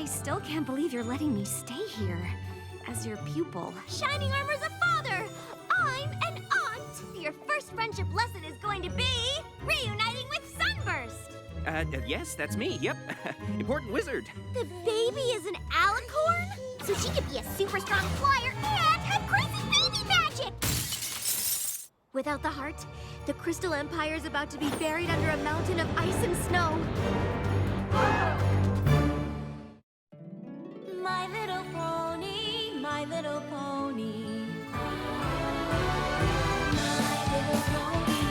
I still can't believe you're letting me stay here as your pupil. Shining Armor's a father! I'm an aunt! Your first friendship lesson is going to be reuniting with Sunburst! Yes, that's me, yep. Important wizard. The baby is an alicorn? So she could be a super strong flyer and have crazy baby magic! Without the heart, the Crystal Empire is about to be buried under a mountain of ice and snow. My little pony, my little pony. My little pony.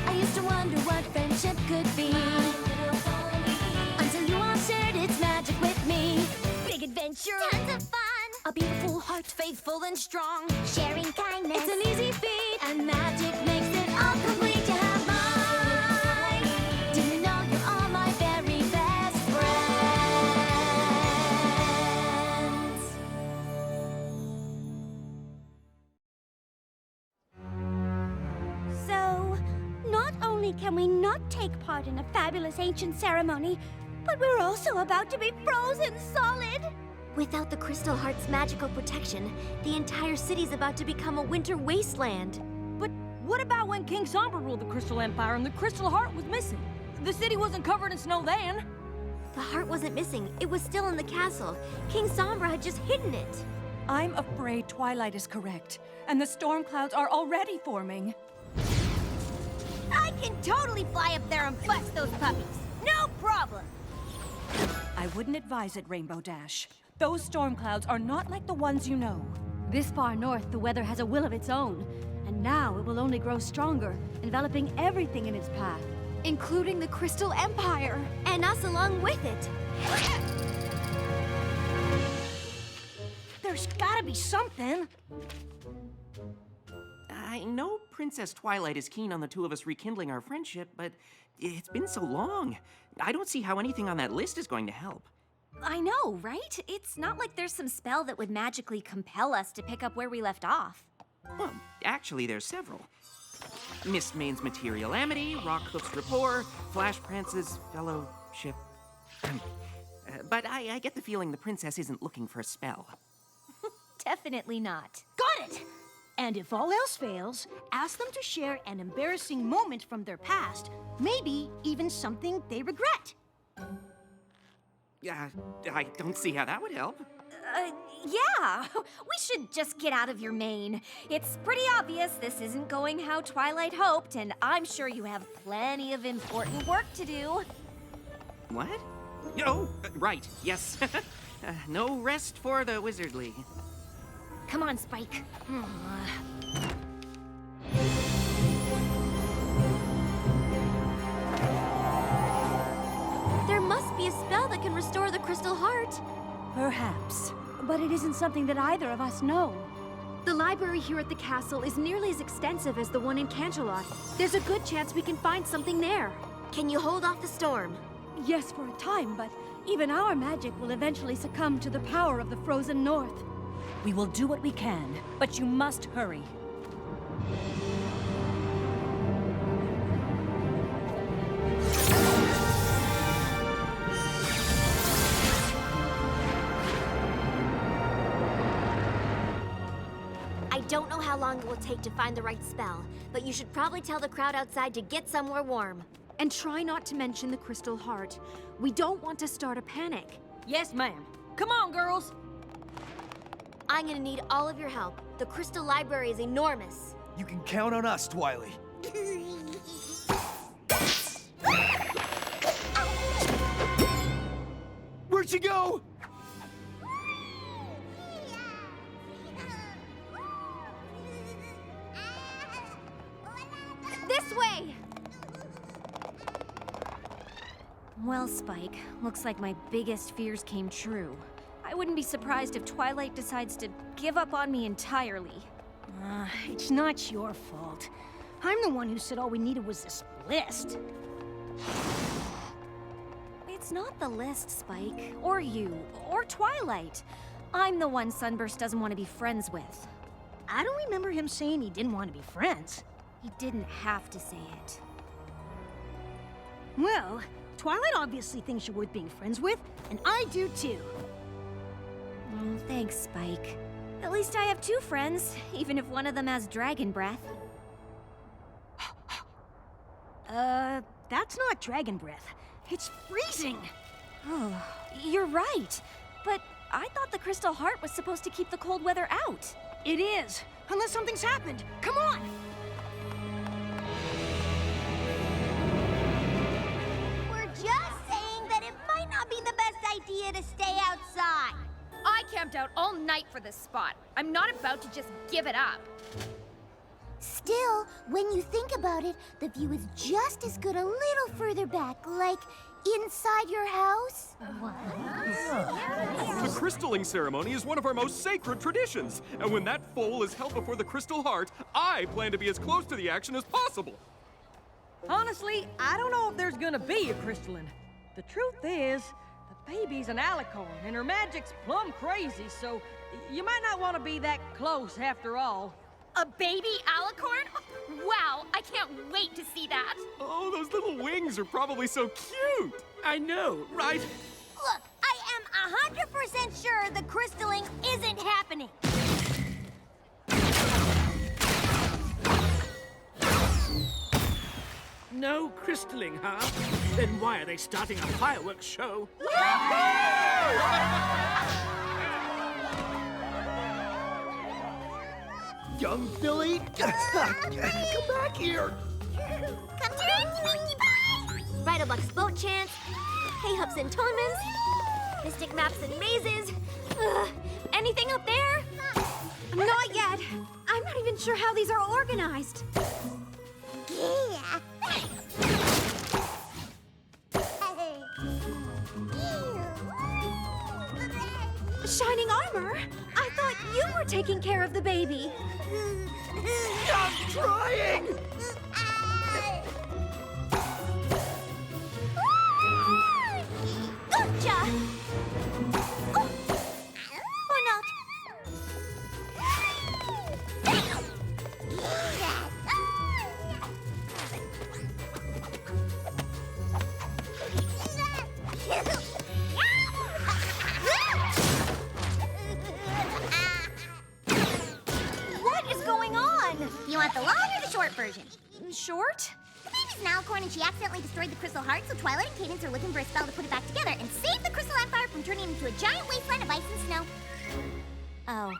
I used to wonder what friendship could be. My little pony. Until you all shared its magic with me. Big adventure. Tons of fun. A beautiful heart, faithful and strong. Sharing kindness. It's an easy feat. And magic makes it all complete. You have mine. Do you know you're all my very best friends? So, not only can we not take part in a fabulous ancient ceremony, but we're also about to be frozen solid! Without the Crystal Heart's magical protection, the entire city's about to become a winter wasteland. But what about when King Sombra ruled the Crystal Empire and the Crystal Heart was missing? The city wasn't covered in snow then. The heart wasn't missing. It was still in the castle. King Sombra had just hidden it. I'm afraid Twilight is correct, and the storm clouds are already forming. I can totally fly up there and bust those puppies. No problem. I wouldn't advise it, Rainbow Dash. Those storm clouds are not like the ones you know. This far north, the weather has a will of its own. And now it will only grow stronger, enveloping everything in its path, including the Crystal Empire. And us along with it. There's gotta be something. I know Princess Twilight is keen on the two of us rekindling our friendship, but it's been so long. I don't see how anything on that list is going to help. I know, right? It's not like there's some spell that would magically compel us to pick up where we left off. Well, actually, there's several. Mist Main's Material Amity, Rockhoof's Rapport, Flash Prance's Fellowship. But I get the feeling the princess isn't looking for a spell. Definitely not. Got it! And if all else fails, ask them to share an embarrassing moment from their past, maybe even something they regret. I don't see how that would help. Yeah. We should just get out of your mane. It's pretty obvious this isn't going how Twilight hoped, and I'm sure you have plenty of important work to do. What? Oh, right, yes. No rest for the wizardly. Come on, Spike. There must be a spell that can restore the Crystal Heart. Perhaps. But it isn't something that either of us know. The library here at the castle is nearly as extensive as the one in Canterlot. There's a good chance we can find something there. Can you hold off the storm? Yes, for a time, but even our magic will eventually succumb to the power of the frozen north. We will do what we can, but you must hurry. I don't know how long it will take to find the right spell, but you should probably tell the crowd outside to get somewhere warm. And try not to mention the Crystal Heart. We don't want to start a panic. Yes, ma'am. Come on, girls. I'm gonna need all of your help. The Crystal Library is enormous. You can count on us, Twilight. Where'd she go? This way! Well, Spike, looks like my biggest fears came true. I wouldn't be surprised if Twilight decides to give up on me entirely. It's not your fault. I'm the one who said all we needed was this list. It's not the list, Spike. Or you. Or Twilight. I'm the one Sunburst doesn't want to be friends with. I don't remember him saying he didn't want to be friends. He didn't have to say it. Well, Twilight obviously thinks you're worth being friends with, and I do too. Oh, thanks, Spike. At least I have 2 friends, even if one of them has dragon breath. That's not dragon breath. It's freezing. Oh, you're right. But I thought the Crystal Heart was supposed to keep the cold weather out. It is, unless something's happened. Come on! We're just saying that it might not be the best idea to stay outside. I camped out all night for this spot. I'm not about to just give it up. Still, when you think about it, the view is just as good a little further back, like inside your house. The crystalling ceremony is one of our most sacred traditions, and when that foal is held before the Crystal Heart, I plan to be as close to the action as possible. Honestly, I don't know if there's gonna be a crystalline. The truth is, the baby's an alicorn, and her magic's plumb crazy, so you might not want to be that close after all. A baby alicorn? Wow, I can't wait to see that. Oh, those little wings are probably so cute. I know, right? Look, I am 100% sure the crystalling isn't happening. No crystalling, huh? Then why are they starting a fireworks show? Young Billy, come back here. Come to Bridalbuck's boat chants, hay hups and tournaments, mystic maps and mazes. Anything up there? Not yet. I'm not even sure how these are organized. Yeah. Shining armor? I thought you were taking care of the baby. I'm trying! Gotcha! Oh. Or not. What is going on? You want the long or the short version? Short? The baby's an alicorn and she accidentally destroyed the Crystal Heart, so Twilight and Cadence are looking for a spell to put it back together and save the Crystal Empire from turning into a giant wasteland of ice and snow. Oh.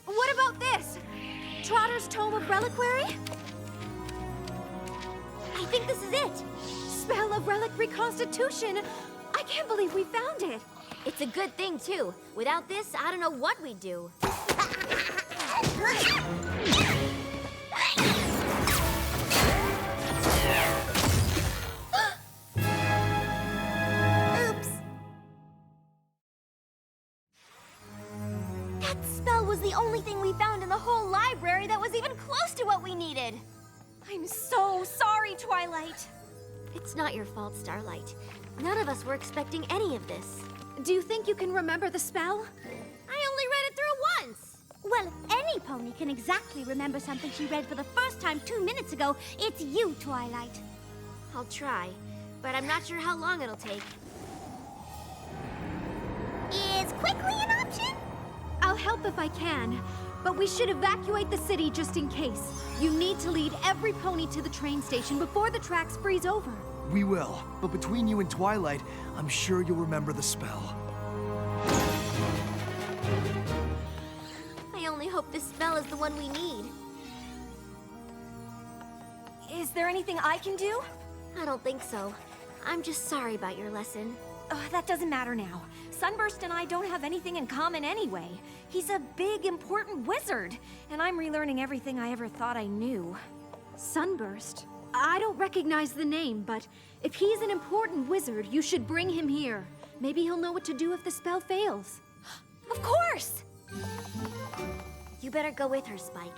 What about this? Trotter's Tome of Reliquary? I think this is it. Spell of Relic Reconstitution. I can't believe we found it. It's a good thing, too. Without this, I don't know what we'd do. Oops. That spell was the only thing we found in the whole library that was even close to what we needed. I'm so sorry, Twilight. It's not your fault, Starlight. None of us were expecting any of this. Do you think you can remember the spell? I only read it through once. Well, if any pony can exactly remember something she read for the first time 2 minutes ago, it's you, Twilight. I'll try, but I'm not sure how long it'll take. Is quickly an option? I'll help if I can, but we should evacuate the city just in case. You need to lead every pony to the train station before the tracks freeze over. We will, but between you and Twilight, I'm sure you'll remember the spell. I only hope this spell is the one we need. Is there anything I can do? I don't think so. I'm just sorry about your lesson. That doesn't matter now. Sunburst and I don't have anything in common anyway. He's a big, important wizard, and I'm relearning everything I ever thought I knew. Sunburst? I don't recognize the name, but if he's an important wizard, you should bring him here. Maybe he'll know what to do if the spell fails. Of course! You better go with her, Spike.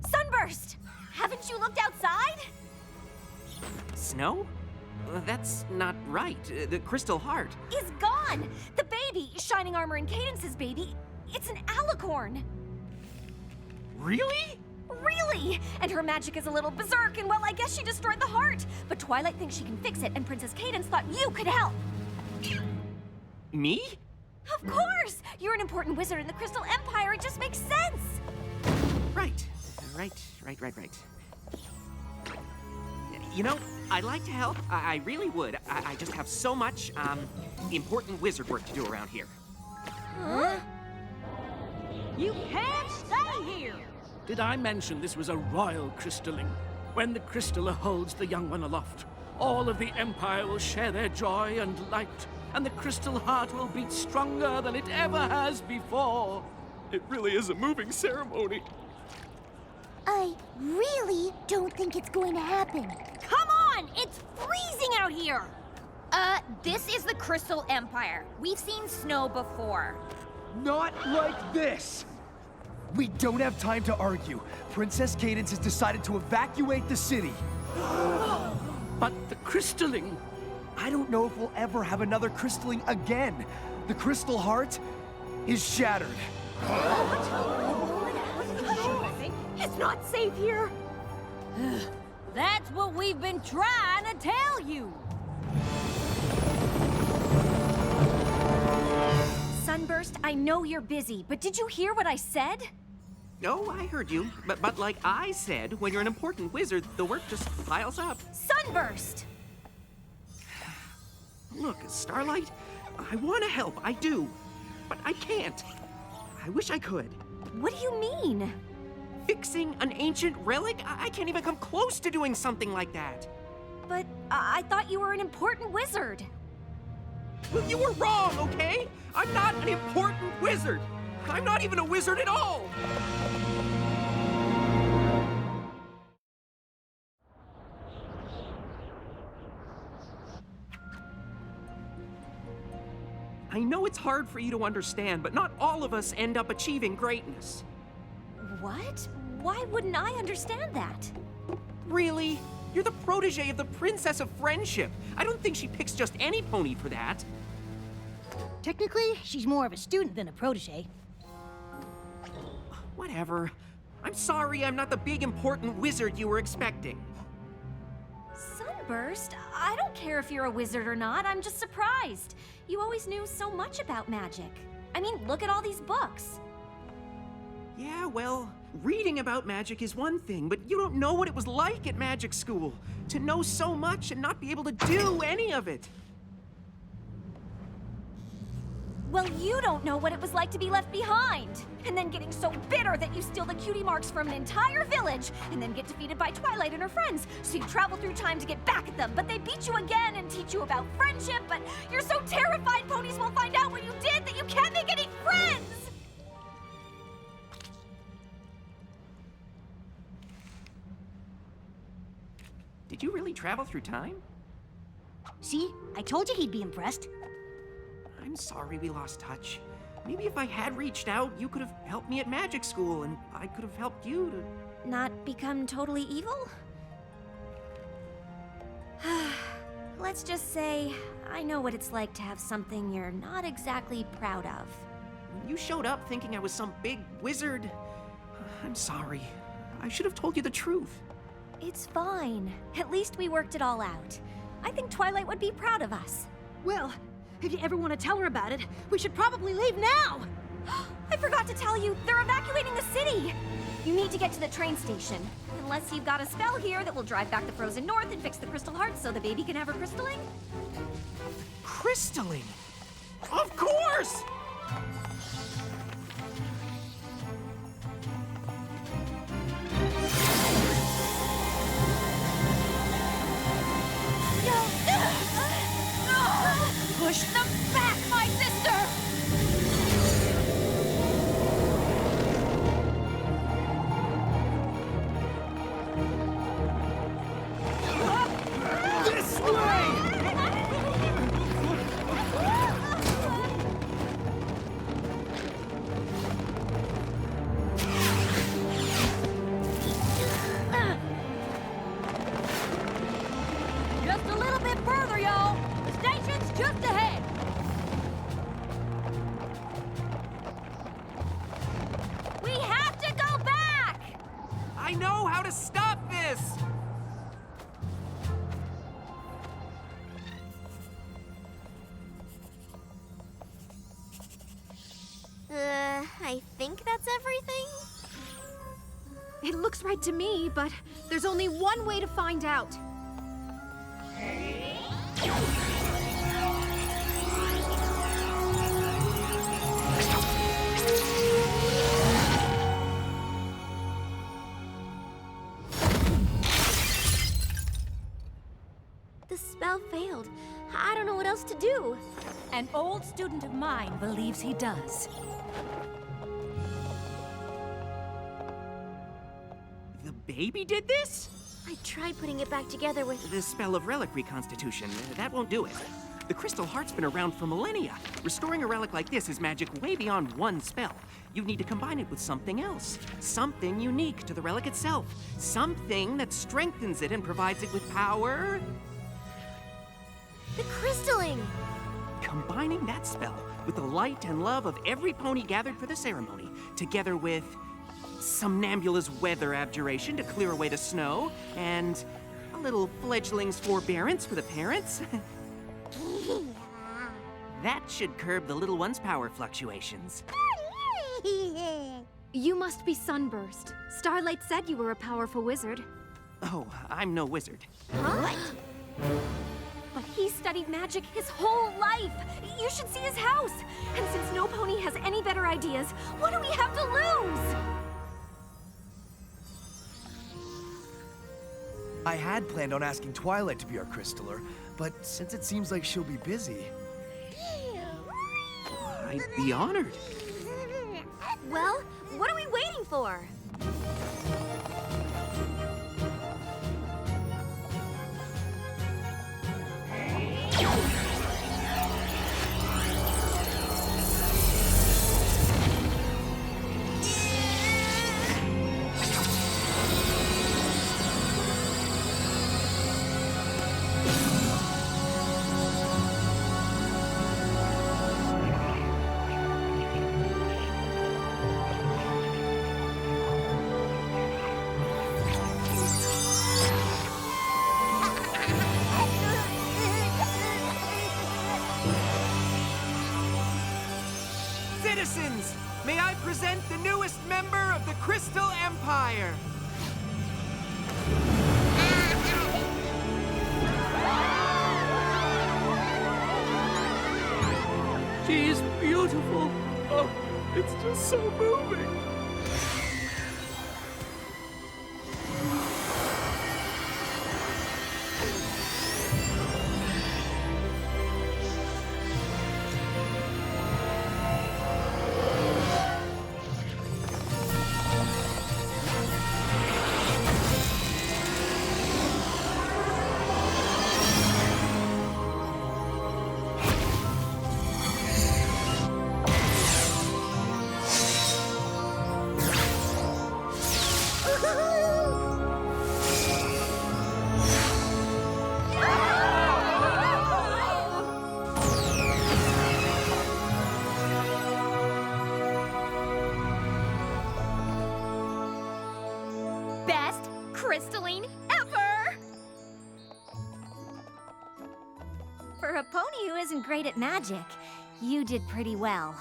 Sunburst! Haven't you looked outside? Snow? That's not right. The Crystal Heart. Is gone! The baby, Shining Armor and Cadence's baby, it's an alicorn. Really? Really! And her magic is a little berserk, and well, I guess she destroyed the heart. But Twilight thinks she can fix it, and Princess Cadence thought you could help. Me? Of course! You're an important wizard in the Crystal Empire. It just makes sense. Right. You know, I'd like to help. I really would. I just have so much, important wizard work to do around here. Huh? You can't stay here! Did I mention this was a royal crystalling? When the crystaller holds the young one aloft, all of the Empire will share their joy and light, and the crystal heart will beat stronger than it ever has before. It really is a moving ceremony. I really don't think it's going to happen. Come on! It's freezing out here! This is the Crystal Empire. We've seen snow before. Not like this! We don't have time to argue. Princess Cadence has decided to evacuate the city. But the crystalling... I don't know if we'll ever have another crystalling again. The Crystal Heart is shattered. It's not safe here. That's what we've been trying to tell you. Sunburst, I know you're busy, but did you hear what I said? Oh, I heard you. But like I said, when you're an important wizard, the work just piles up. Sunburst! Look, Starlight, I want to help, I do. But I can't. I wish I could. What do you mean? Fixing an ancient relic? I can't even come close to doing something like that. But I thought you were an important wizard. Well, you were wrong, okay? I'm not an important wizard. I'm not even a wizard at all. I know it's hard for you to understand, but not all of us end up achieving greatness. What? Why wouldn't I understand that? Really? You're the protege of the Princess of Friendship. I don't think she picks just any pony for that. Technically, she's more of a student than a protege. Whatever. I'm sorry I'm not the big important wizard you were expecting. Sunburst? I don't care if you're a wizard or not. I'm just surprised. You always knew so much about magic. I mean, look at all these books. Yeah, well, reading about magic is one thing, but you don't know what it was like at magic school. To know so much and not be able to do any of it. Well, you don't know what it was like to be left behind. And then getting so bitter that you steal the cutie marks from an entire village, and then get defeated by Twilight and her friends. So you travel through time to get back at them, but they beat you again and teach you about friendship, but you're so terrified ponies will find out what you did that you can't make any friends! Did you really travel through time? See? I told you he'd be impressed. I'm sorry we lost touch. Maybe if I had reached out, you could have helped me at magic school, and I could have helped you to... Not become totally evil? Let's just say, I know what it's like to have something you're not exactly proud of. When you showed up thinking I was some big wizard, I'm sorry. I should have told you the truth. It's fine. At least we worked it all out. I think Twilight would be proud of us. Well, if you ever want to tell her about it, we should probably leave now! I forgot to tell you, they're evacuating the city! You need to get to the train station. Unless you've got a spell here that will drive back the frozen north and fix the crystal heart so the baby can have her crystalling? Crystalling? Of course! Push them back, my sister! This way! just ahead! We have to go back! I know how to stop this! I think that's everything? It looks right to me, but there's only one way to find out. The spell failed. I don't know what else to do. An old student of mine believes he does. The baby did this? I tried putting it back together with... The spell of relic reconstitution. That won't do it. The crystal heart's been around for millennia. Restoring a relic like this is magic way beyond one spell. You need to combine it with something else. Something unique to the relic itself. Something that strengthens it and provides it with power. The crystalling! Combining that spell with the light and love of every pony gathered for the ceremony, together with Somnambula's weather abjuration to clear away the snow, and a little fledgling's forbearance for the parents. That should curb the little one's power fluctuations. You must be Sunburst. Starlight said you were a powerful wizard. Oh, I'm no wizard. What? But he studied magic his whole life. You should see his house. And since no pony has any better ideas, what do we have to lose? I had planned on asking Twilight to be our crystaller, but since it seems like she'll be busy... I'd be honored. Well, what are we waiting for? Citizens, may I present the newest member of the Crystal Empire. She's beautiful. Oh, it's just so moving. Best crystalline ever! For a pony who isn't great at magic, you did pretty well.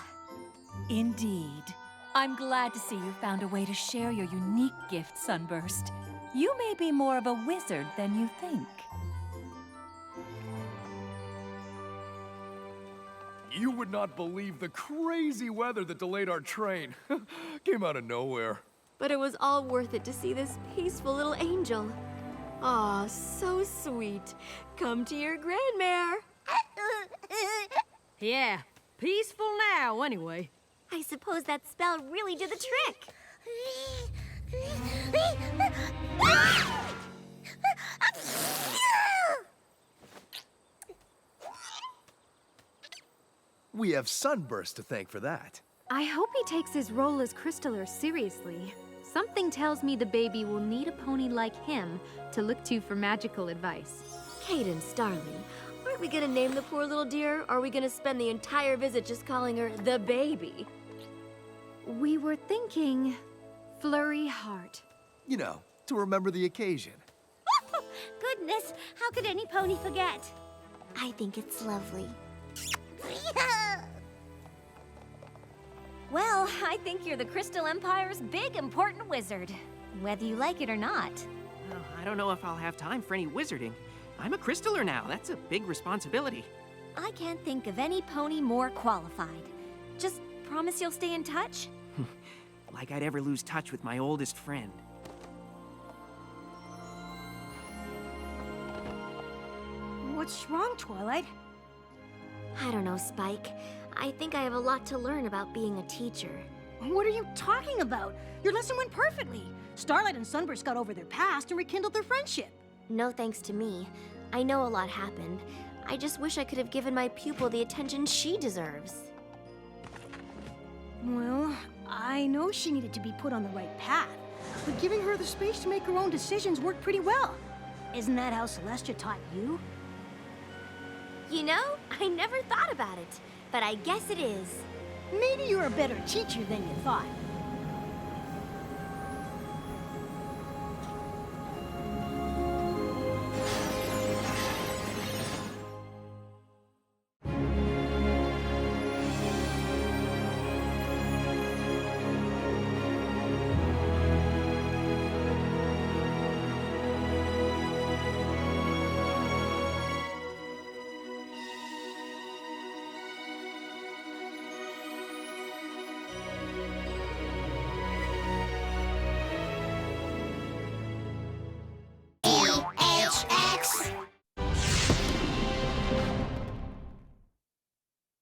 Indeed. I'm glad to see you found a way to share your unique gift, Sunburst. You may be more of a wizard than you think. You would not believe the crazy weather that delayed our train. Came out of nowhere. But it was all worth it to see this peaceful little angel. Aw, so sweet. Come to your grandmare. Yeah, peaceful now, anyway. I suppose that spell really did the trick. We have Sunburst to thank for that. I hope he takes his role as crystaller seriously. Something tells me the baby will need a pony like him to look to for magical advice. Cadence, darling, aren't we gonna name the poor little dear, or are we gonna spend the entire visit just calling her the baby? We were thinking Flurry Heart. You know, to remember the occasion. Goodness, how could any pony forget? I think it's lovely. Well, I think you're the Crystal Empire's big, important wizard. Whether you like it or not. Well, I don't know if I'll have time for any wizarding. I'm a crystaller now. That's a big responsibility. I can't think of any pony more qualified. Just promise you'll stay in touch? Like I'd ever lose touch with my oldest friend. What's wrong, Twilight? I don't know, Spike. I think I have a lot to learn about being a teacher. What are you talking about? Your lesson went perfectly. Starlight and Sunburst got over their past and rekindled their friendship. No thanks to me. I know a lot happened. I just wish I could have given my pupil the attention she deserves. Well, I know she needed to be put on the right path, but giving her the space to make her own decisions worked pretty well. Isn't that how Celestia taught you? You know, I never thought about it, but I guess it is. Maybe you're a better teacher than you thought.